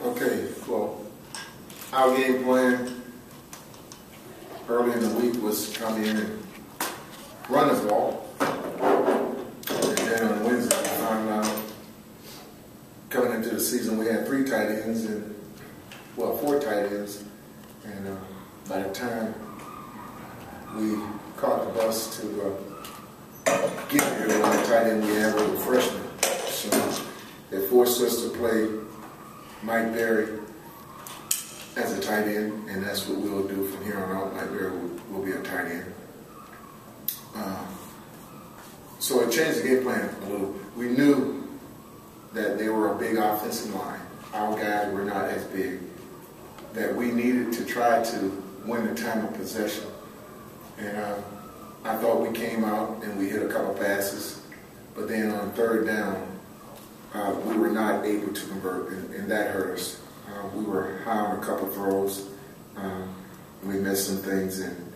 Okay, well, our game plan early in the week was to come in and run the ball. And then on Wednesday, we found out coming into the season we had 3 tight ends and, well, 4 tight ends. And by the time we caught the bus to get here, the only tight end we had was a freshman. So it forced us to play Mike Berry as a tight end, and that's what we'll do from here on out. Mike Berry will be a tight end. So it changed the game plan a little. We knew that they were a big offensive line. Our guys were not as big. That we needed to try to win the time of possession. And I thought we came out and we hit a couple passes, but then on 3rd down, we were not able to convert, and that hurt us. We were high on a couple throws. We missed some things, and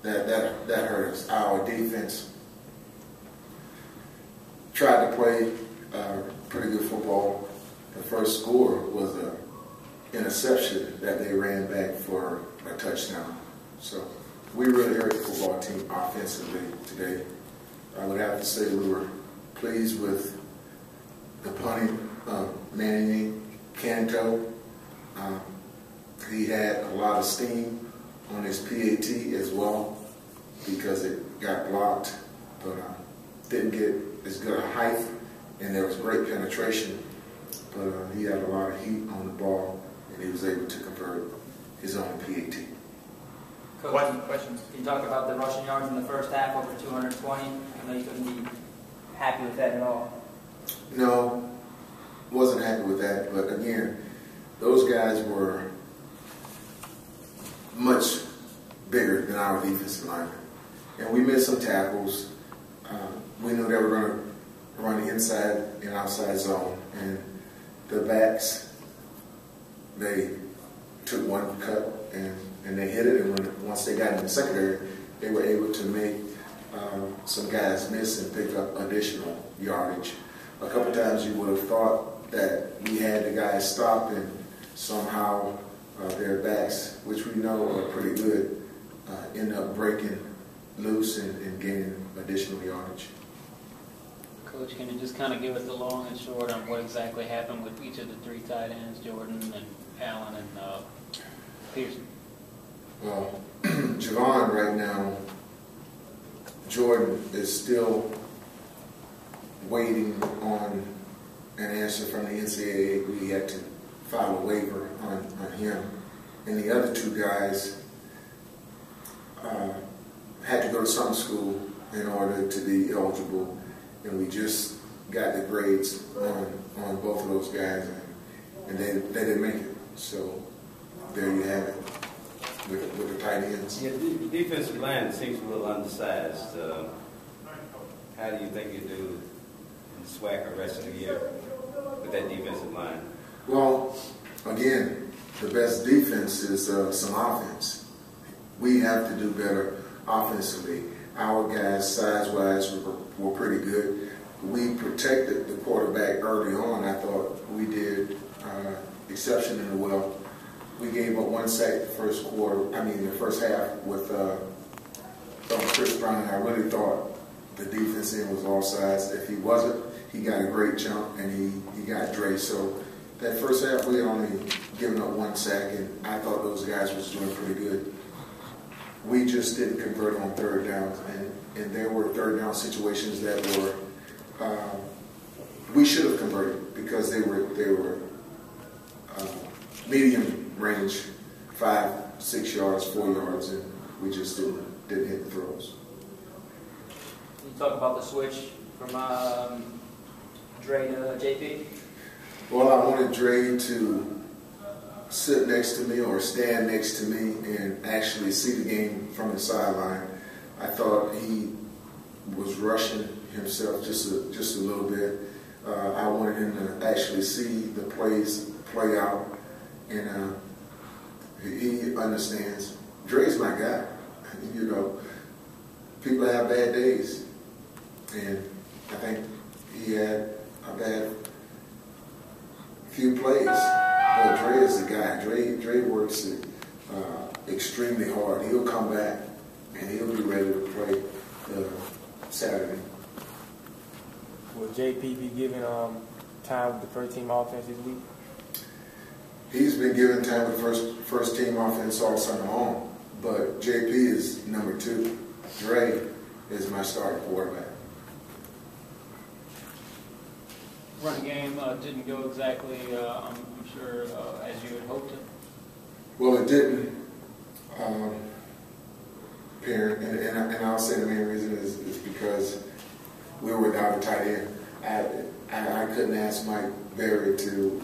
that hurt us. Our defense tried to play pretty good football. The first score was an interception that they ran back for a touchdown. So we really hurt the football team offensively today. I would have to say we were pleased with the punting of Manny Canto. He had a lot of steam on his PAT as well because it got blocked, but didn't get as good a height, and there was great penetration. But he had a lot of heat on the ball, and he was able to convert his own PAT. Coach, questions. Can you talk about the rushing yards in the first half, over 220? I know you couldn't be happy with that at all. No, wasn't happy with that. But again, those guys were much bigger than our defensive linemen. And we missed some tackles. We knew they were going to run the inside and outside zone. And the backs, they took one cut and they hit it. And once they got in the secondary, they were able to make some guys miss and pick up additional yardage. A couple times you would have thought that we had the guys stop and somehow their backs, which we know are pretty good, end up breaking loose and gaining additional yardage. Coach, can you just kind of give us the long and short on what exactly happened with each of the 3 tight ends, Jordan and Allen and Pearson? Well, Javon right now, Jordan is still waiting on an answer from the NCAA. We had to file a waiver on him. And the other 2 guys had to go to summer school in order to be eligible. And we just got the grades on both of those guys, and they didn't make it. So there you have it with the tight ends. Yeah, the defensive line seems a little undersized. How do you think you do in the SWAC the rest of the year with that defensive line? Well, again, the best defense is some offense. We have to do better offensively. Our guys, size-wise, were pretty good. We protected the quarterback early on. I thought we did exceptionally well. We gave up 1 sack the first half with Chris Brown. I really thought the defense end was offsides. If he wasn't, he got a great jump and he got Dre. So that first half we had only given up 1 sack, and I thought those guys was doing pretty good. We just didn't convert on 3rd downs, and there were 3rd down situations that were we should have converted because they were medium range, 5, 6 yards, 4 yards, and we just didn't hit the throws. Can you talk about the switch from Dre to JP? Well, I wanted Dre to sit next to me or stand next to me and actually see the game from the sideline. I thought he was rushing himself just a little bit. I wanted him to actually see the plays play out, and he understands. Dre's my guy. You know, people have bad days, and I think he had a bad few plays. But Dre is the guy. Dre works it extremely hard. He'll come back and he'll be ready to play Saturday. Will JP be given time with the first team offense this week? He's been given time with the first team offense all summer long, but JP is number 2. Dre is my starting quarterback. Running game didn't go exactly, I'm sure, as you had hoped it. Well, it didn't, Perrin, and I'll say the main reason is because we were without a tight end. I couldn't ask Mike Berry to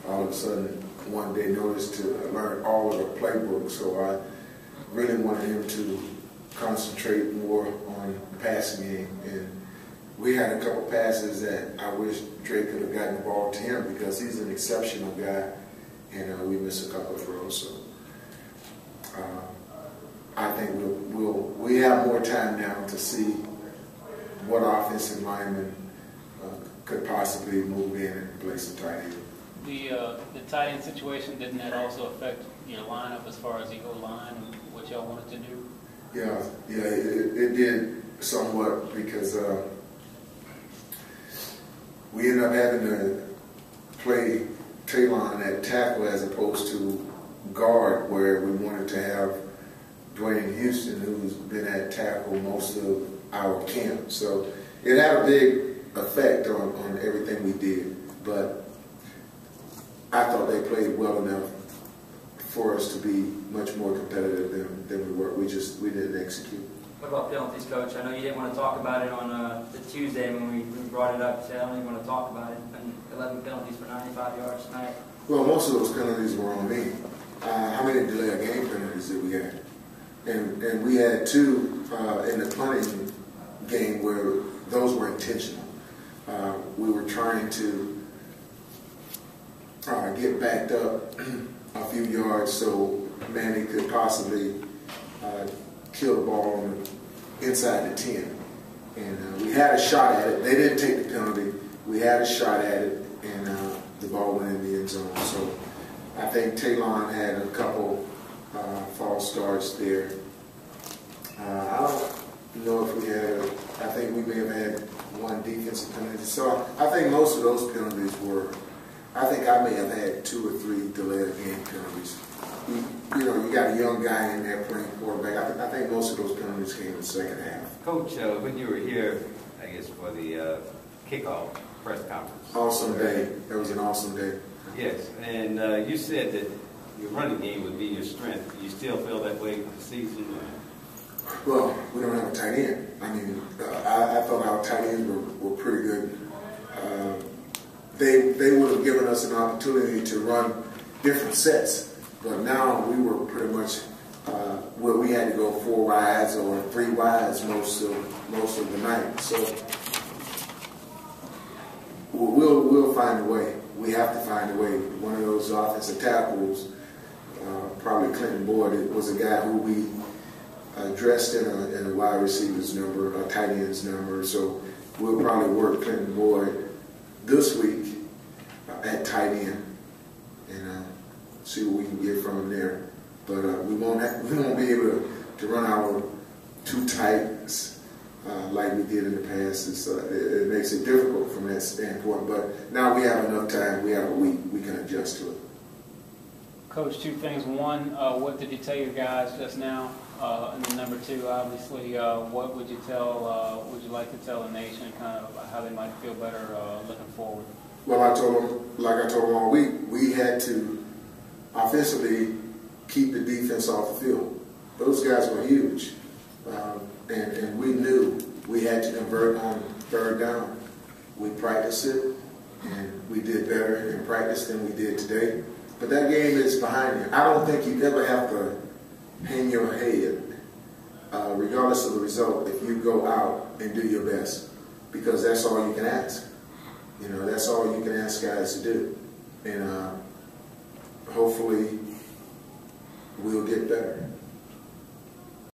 all of a sudden one day notice to learn all of the playbook, so I really wanted him to concentrate more on the passing game. And we had a couple passes that I wish Drake could have gotten the ball to him because he's an exceptional guy, and we missed a couple of throws. So I think we have more time now to see what offensive lineman could possibly move in and place a tight end. The tight end situation, didn't that also affect your lineup as far as the O-line and what y'all wanted to do? Yeah, it did somewhat because we ended up having to play Talon at tackle as opposed to guard, where we wanted to have Dwayne Houston, who's been at tackle most of our camp. So it had a big effect on everything we did, but I thought they played well enough for us to be much more competitive than we were. We didn't execute. What about penalties, Coach? I know you didn't want to talk about it on the Tuesday when we brought it up. You said, I don't even want to talk about it. And 11 penalties for 95 yards tonight. Well, most of those penalties were on me. How many delay of game penalties did we have? And we had 2 in the punting game where those were intentional. We were trying to get backed up a few yards so Manny could possibly kill the ball on the inside the 10. And we had a shot at it. They didn't take the penalty. We had a shot at it, and the ball went in the end zone. So I think Talon had a couple false starts there. I don't know if we had, I think we may have had 1 defensive penalty. So I think most of those penalties were, I think I may have had 2 or 3 delay of game penalties. You got a young guy in there playing quarterback. I think most of those penalties came in the second half. Coach, when you were here, I guess, for the kickoff press conference. Awesome day. That was an awesome day. Yes, and you said that your running game would be your strength. Do you still feel that way for the season? Well, we don't have a tight end. I mean, I thought our tight ends were pretty good. They would have given us an opportunity to run different sets, but now we were pretty much where we had to go 4 wides or 3 wides most of the night. So we'll find a way. We have to find a way. One of those offensive tackles, probably Clinton Boyd, was a guy who we dressed in a wide receiver's number, a tight end's number. So we'll probably work Clinton Boyd this week at tight end and see what we can get from him there. But we won't be able to run our 2 tights like we did in the past. It makes it difficult from that standpoint. But now we have enough time. We have a week. We can adjust to it. Coach, 2 things. One, what did you tell your guys just now? And then number 2, obviously, what would you like to tell the nation, kind of how they might feel better looking forward? Well, I told them, like I told them all week, we had to offensively keep the defense off the field. Those guys were huge, and we knew we had to convert on 3rd down. We practiced it, and we did better in practice than we did today. But that game is behind you. I don't think you ever have to hang your head, regardless of the result, if you go out and do your best, because that's all you can ask. You know, that's all you can ask guys to do. And hopefully we'll get better.